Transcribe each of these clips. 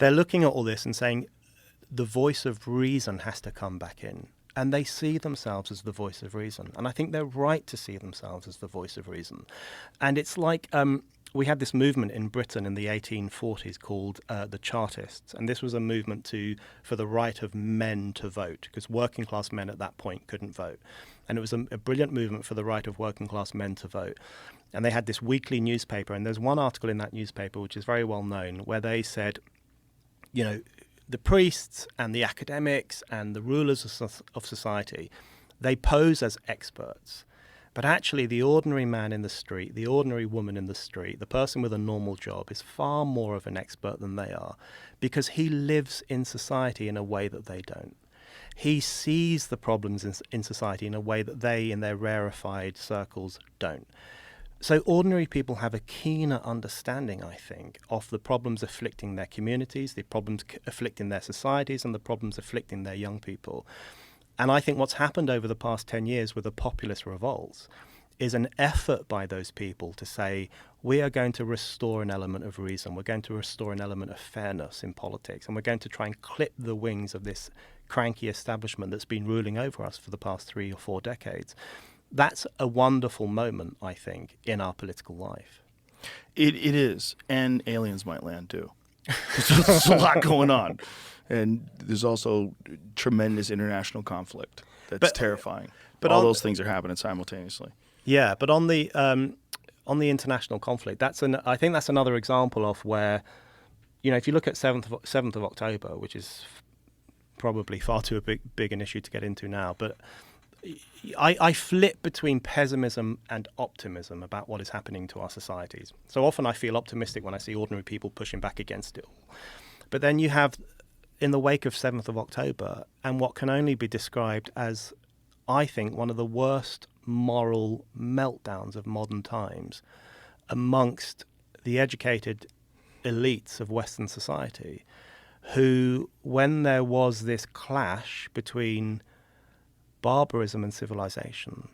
they're looking at all this and saying the voice of reason has to come back in. And they see themselves as the voice of reason. And I think they're right to see themselves as the voice of reason. And it's like we had this movement in Britain in the 1840s called the Chartists. And this was a movement for the right of men to vote, because working class men at that point couldn't vote. And it was a brilliant movement for the right of working class men to vote. And they had this weekly newspaper. And there's one article in that newspaper which is very well known where they said, you know, the priests and the academics and the rulers of society, they pose as experts. But actually, the ordinary man in the street, the ordinary woman in the street, the person with a normal job is far more of an expert than they are, because he lives in society in a way that they don't. He sees the problems in society in a way that they, in their rarefied circles, don't. So ordinary people have a keener understanding, I think, of the problems afflicting their communities, the problems afflicting their societies, and the problems afflicting their young people. And I think what's happened over the past 10 years with the populist revolts is an effort by those people to say, we are going to restore an element of reason, we're going to restore an element of fairness in politics, and we're going to try and clip the wings of this cranky establishment that's been ruling over us for the past 3 or 4 decades. That's a wonderful moment, I think, in our political life. It is, and aliens might land too. There's a lot going on, and there's also tremendous international conflict that's terrifying. But all those things are happening simultaneously. Yeah, but on the international conflict, I think that's another example of where, you know, if you look at 7th of October, which is probably far too big an issue to get into now, but I flip between pessimism and optimism about what is happening to our societies. So often I feel optimistic when I see ordinary people pushing back against it all. But then you have, in the wake of 7th of October, and what can only be described as, I think, one of the worst moral meltdowns of modern times amongst the educated elites of Western society, who, when there was this clash between barbarism and civilization,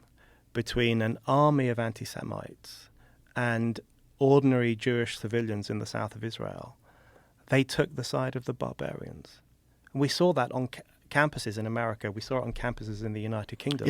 between an army of anti-Semites and ordinary Jewish civilians in the south of Israel, they took the side of the barbarians. And we saw that on campuses in America. We saw it on campuses in the United Kingdom.